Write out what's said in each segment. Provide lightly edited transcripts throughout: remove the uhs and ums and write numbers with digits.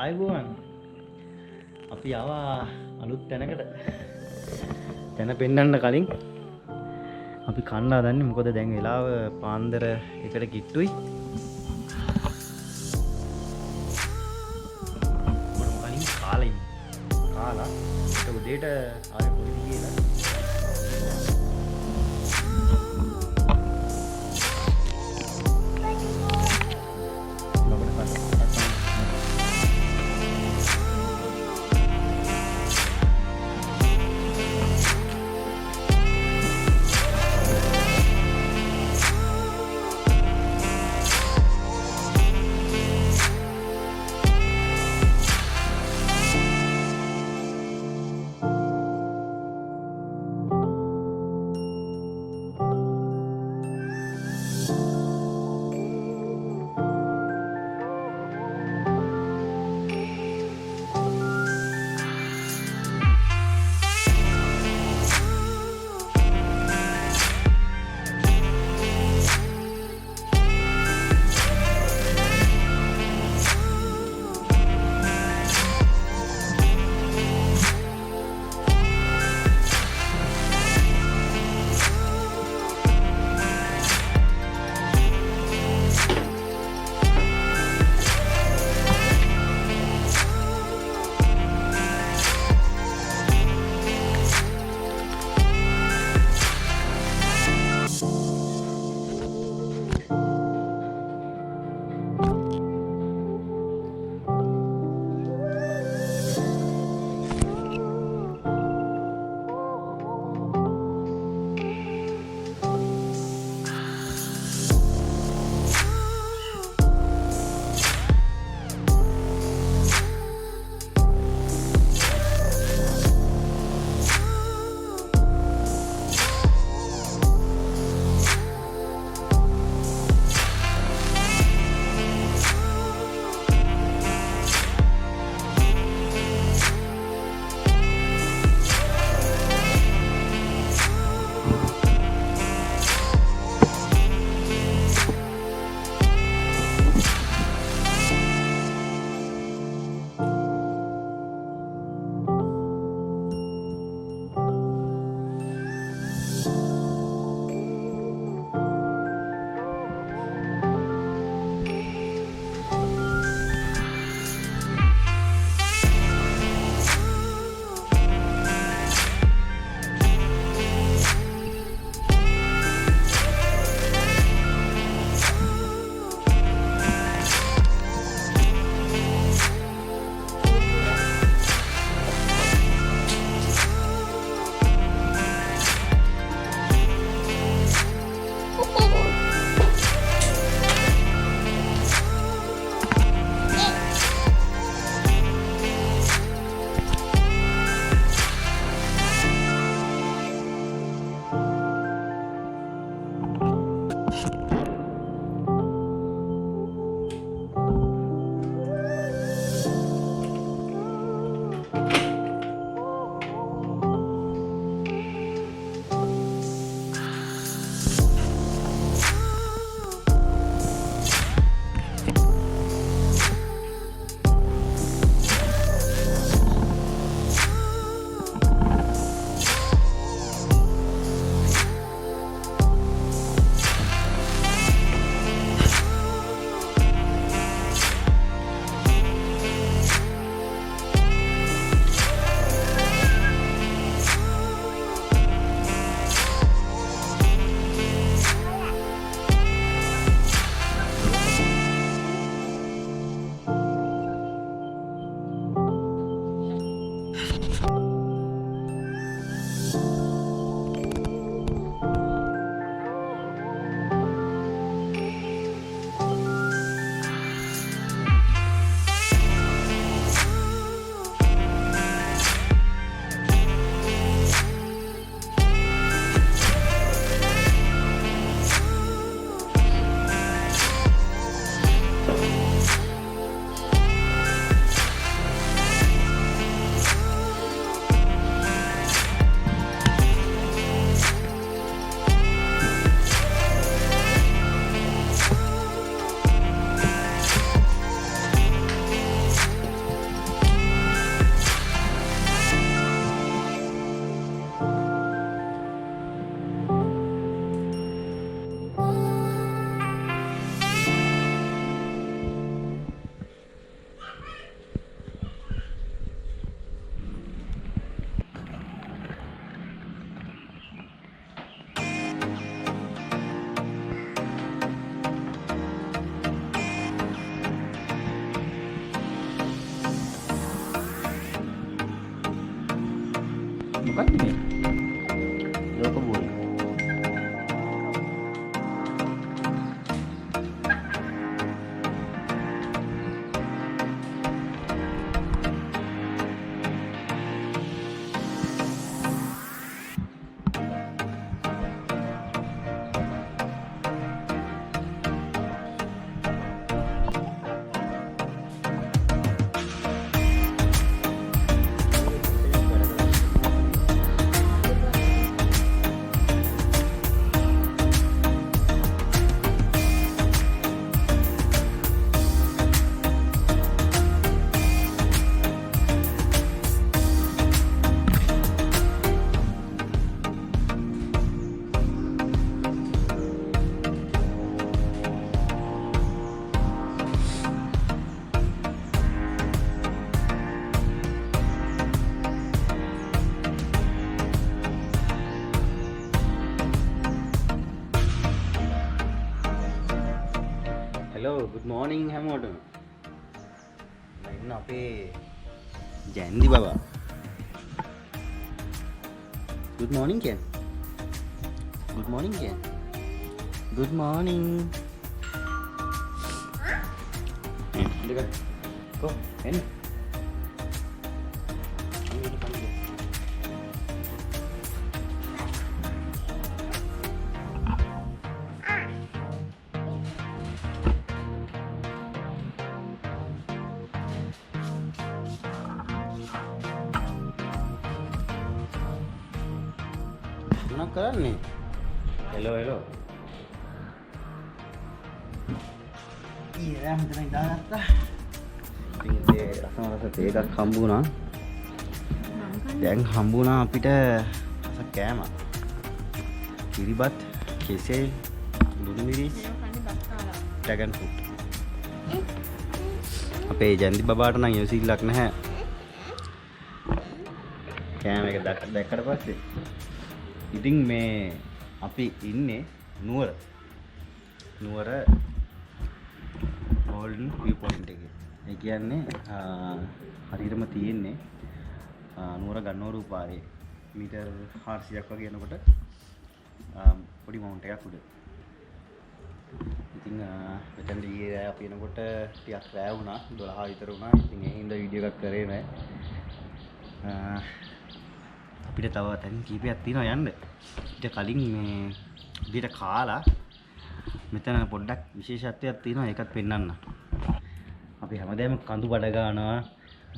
ආයුබෝවන් අපි ආවා අලුත් තැනකට තැන පෙන්වන්න කලින් අපි කන්න හදන්නේ මොකද දැන් වෙලාව පාන්දර 1ට කිට්ටුයි මම කලින් කාලා ඒක උදේට ආවේ පොඩි කියලා මොකක්ද මේ? ලෝක බෝල්. Hello, good morning හැමෝටම. ඉන්න අපේ ජැන්දි බබා. Good morning කියන්න. Good morning කියන්න. Good morning. දෙක. කො එන්න. මොනක් කරන්නේ? Hello hello. ඊයරම් මෙතන දාගත්තා. ඉතින් ඒ රසමරස තේ එකක් හම්බ වුණා. දැන් හම්බ වුණා අපිට රස කෑම. කිරිබත්, කෙසෙල්, ලුණු මිරිස්, ඩ්‍රැගන් ෆෘට්. අපේ ජැන්දි බබාට නම් යොසිල්ලක් නැහැ. කෑම එක දැක්කට පස්සේ ඉතින් මේ අපි ඉන්නේ නුවර ගෝල්ඩන් විව් පොයින්ට් එකේ. ඒ කියන්නේ හරියටම තියෙන්නේ නුවර ගන්නවරු පාරේ මීටර් 400ක් වගේ යනකොට පොඩි මවුන්ට් එකක් උඩ. ඉතින් මෙතන ඊයේ අපි එනකොට ටිකක් රෑ වුණා 12 විතර වුණා. ඉතින් ඒ හින්දා වීඩියෝ එකක් කරේ නැහැ. අපිට තව තැන් කීපයක් තියෙනවා යන්න. ඊට කලින් මේ විදිහට කාලා මෙතන පොඩ්ඩක් විශේෂත්වයක් තියෙනවා ඒකත් පෙන්වන්න. අපි හැමදාම කඳු බඩ ගන්නවා,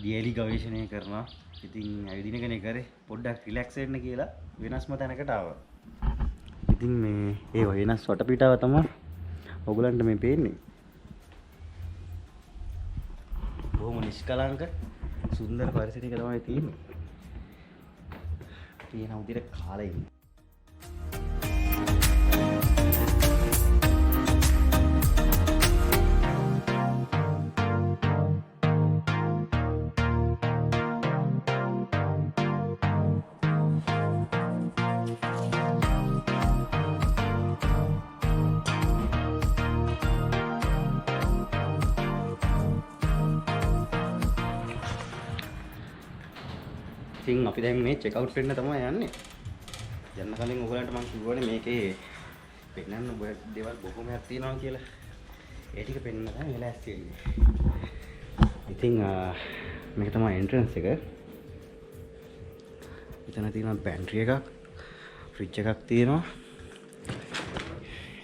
දියලි ගවේෂණය කරනවා. ඉතින් ඇවිදින කෙනෙක් කරේ පොඩ්ඩක් රිලැක්ස් වෙන්න කියලා වෙනස්ම තැනකට ආවා. ඉතින් මේ ඒ වෙනස් වටපිටාව තමයි ඔයගලන්ට මේ පේන්නේ. බොහොම නිෂ්කලංක සුන්දර පරිසරයක තමයි තියෙන්නේ. තියෙන උදිර කාලේ ඉන්නේ. ඉතින් අපි දැන් මේ චෙක් අවුට් වෙන්න තමයි යන්නේ. යන්න කලින් ඔයගලන්ට මම කිව්වනේ මේකේ පෙන්නන්න දේවල් බොහොමයක් තියෙනවා කියලා. ඒ ටික පෙන්නන්න තමයි ලෑස්ති වෙන්නේ. ඉතින් මේක තමයි එන්ට්‍රන්ස් එක. මෙතන තියෙනවා පැන්ට්‍රි එකක්, ෆ්‍රිජ් එකක් තියෙනවා.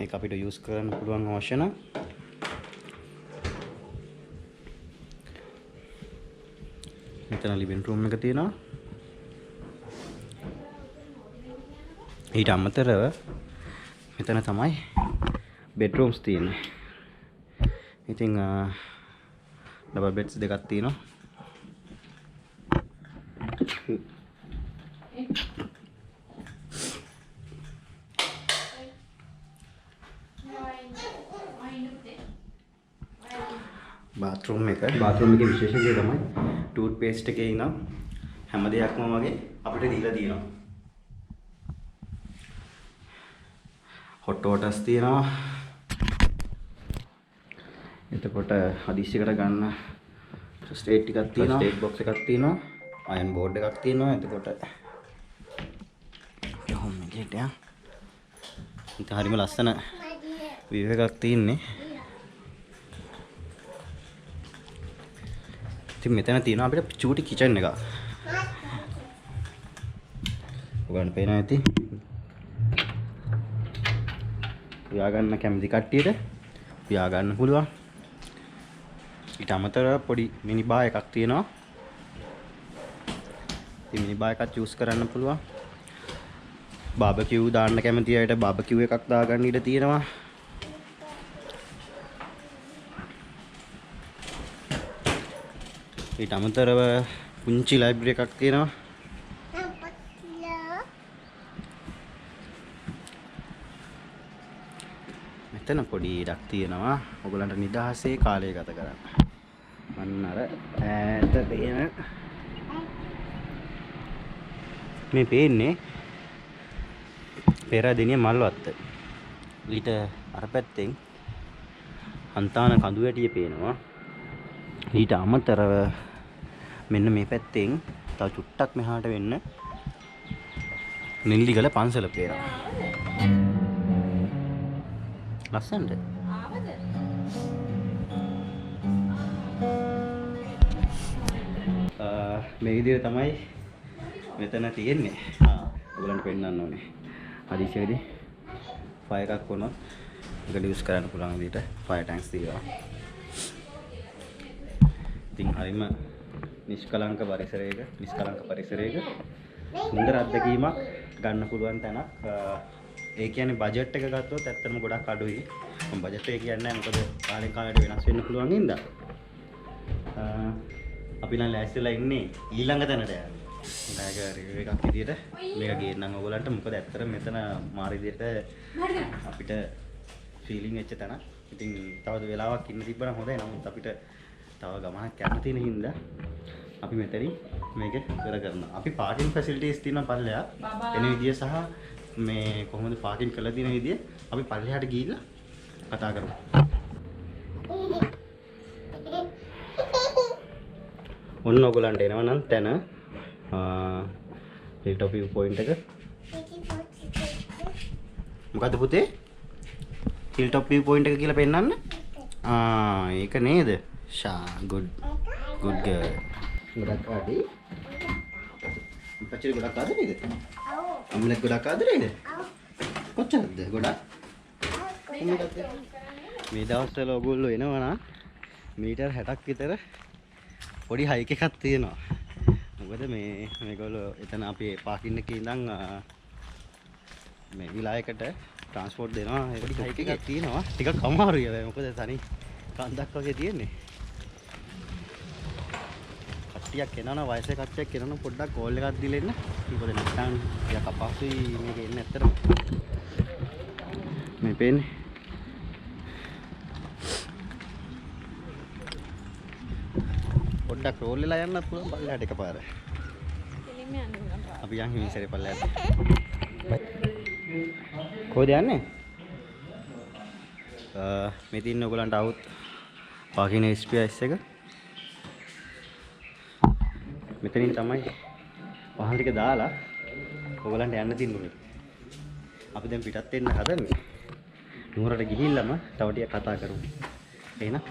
ඒක අපිට යූස් කරන්න පුළුවන් අවශ්‍ය නම්. මෙතන ලිවිං රූම් එක තියෙනවා. ඊට අමතරව මෙතන තමයි බෙඩ්රූම්ස් තියෙන්නේ. ඉතින් ඩබල් බෙඩ්ස් දෙකක් තියෙනවා. බාත්රූම් එකේ විශේෂය තමයි ටූත් පේස්ට් එකේ ඉන්න හැම දෙයක්ම වගේ අපිට දීලා තියෙනවා. හොට් වොටර්ස් තියෙනවා. එතකොට හදිස්සියකට ගන්න ස්ටේට් ටිකක් තියෙනවා. ස්ටේට් බොක්ස් එකක් තියෙනවා. අයන් බෝඩ් එකක් තියෙනවා. එතකොට එළියට යන්. ඉතින් හරිම ලස්සන view එකක් තියෙන්නේ. ඉතින් මෙතන තියෙනවා අපිට චූටි කිචන් එකක්. ඔයගොල්ලන් පේනවා ඇති. පියා ගන්න කැමති කට්ටියට පියා ගන්න පුළුවන්. ඊට අමතරව පොඩි මිනි බා එකක් තියෙනවා. ඉතින් මිනි බා එකක් චූස් කරන්න පුළුවන්. බාබකියු දාන්න කැමති අයට බාබකියු එකක් දාගන්න ඉඩ තියෙනවා. ඊට අමතරව පුංචි ලයිබ්‍රරි එකක් තියෙනවා. මෙතන පොඩි ඉඩක් තියෙනවා. ඔයගලන්ට නිදහසේ කාලය ගත කරන්න. අන්න අර ඈත පේන මේ පේන්නේ පෙරදිනිය මල්වත්ත. ඊට අර පැත්තෙන් හන්තාන කඳු වැටිය පේනවා. ඊට අමතරව මෙන්න මේ පැත්තෙන් තව චුට්ටක් මෙහාට වෙන්න නෙල්ලිගල පන්සල පේනවා. ලස්සනද? ආවද? මේ විදිහට තමයි මෙතන තියෙන්නේ. ඔයගලන්ට පෙන්නන්න ඕනේ. හදිසියේදී ෆයර් එකක් වුණොත් ඒක යූස් කරන්න පුළුවන් විදිහට ෆයර් ටැන්ක්ස් තියෙනවා. ඉතින් හරිම නිෂ්කලංක පරිසරයක සුන්දර අත්දැකීමක් ගන්න පුළුවන් තැනක්. ඒ කියන්නේ බජට් එක ගත්තොත් ඇත්තටම ගොඩක් අඩුයි. මම බජට් එක කියන්නේ නැහැ මොකද කාලෙන් කාලයට වෙනස් වෙන්න පුළුවන් හින්දා. අපි නම් ලෑස්තිලා ඉන්නේ ඊළඟ තැනට යන්න. මේක රිවිව් එකක් විදියට මේක ගේන්නම් ඔයගලන්ට. මොකද ඇත්තටම මෙතන මාර විදියට අපිට ෆීලිං වෙච්ච තැනක්. ඉතින් තවද වෙලාවක් ඉන්න තිබ්බනම් හොඳයි. නමුත් අපිට තව ගමනක් යන්න තියෙන හින්දා අපි මෙතනින් මේක ඉවර කරනවා. අපි පාකින් ෆැසිලිටිස් තියෙනවා පල්ලෙහා. එන විදිය සහ මේ කොහොමද පාකින් කරලා තියෙන විදිය අපි පල්ලෙහාට ගිහිල්ලා කතා කරමු. ඔන්න ඔයගලන්ට එනවා නම් තැන හිල්ටොප් view point එක. මොකද්ද පුතේ? හිල්ටොප් view point එක කියලා පෙන්නන්න. ඒක නේද? good girl. ගොඩක් ආදී. පච්චේ ගොඩක් ආද නේද? ඔව්. අම්ලෙක් ගොඩක් ආද නේද? ඔව්. කොච්චරද ගොඩක්? මේ දවස්වල ඔයගොල්ලෝ එනවා නම් මීටර් 60ක් විතර පොඩි හයික් එකක් තියෙනවා. මොකද මේගොල්ලෝ එතන අපි පාකින් එකේ ඉඳන් මේ විලායකට ට්‍රාන්ස්පෝර්ට් දෙනවා. ඒ පොඩි හයික් එකක් තියෙනවා. ටිකක් අමාරුයි හැබැයි මොකද තනි කන්දක් වගේ තියෙන්නේ. කට්ටියක් එනවා වයසක කට්ටියක් එනවා පොඩ්ඩක් කෝල් එකක් දීලා ඉන්න. මොකද නැත්නම් ටිකක් අපහසුයි මේක එන්න ඇත්තටම. මේ පේන්නේ පොඩ්ඩක් රෝල් වෙලා යන්නත් පුළුවන් පල්ලෙහාට එකපාර. එළිම යන්න පුළුවන්. අපි යන් හිමිසරේ පල්ලෙහාට. කොහෙද යන්නේ? මේ තින්න ඔයගලන්ට આવුත් පාකින ස්පේස් එක. මෙතනින් තමයි වහල් ටික දාලා ඔයගලන්ට යන්න තින්නුනේ. අපි දැන් පිටත් වෙන්න හදන්නේ. නුවරට ගිහිල්ලාම තව ටිකක් කතා කරමු. එහෙනම්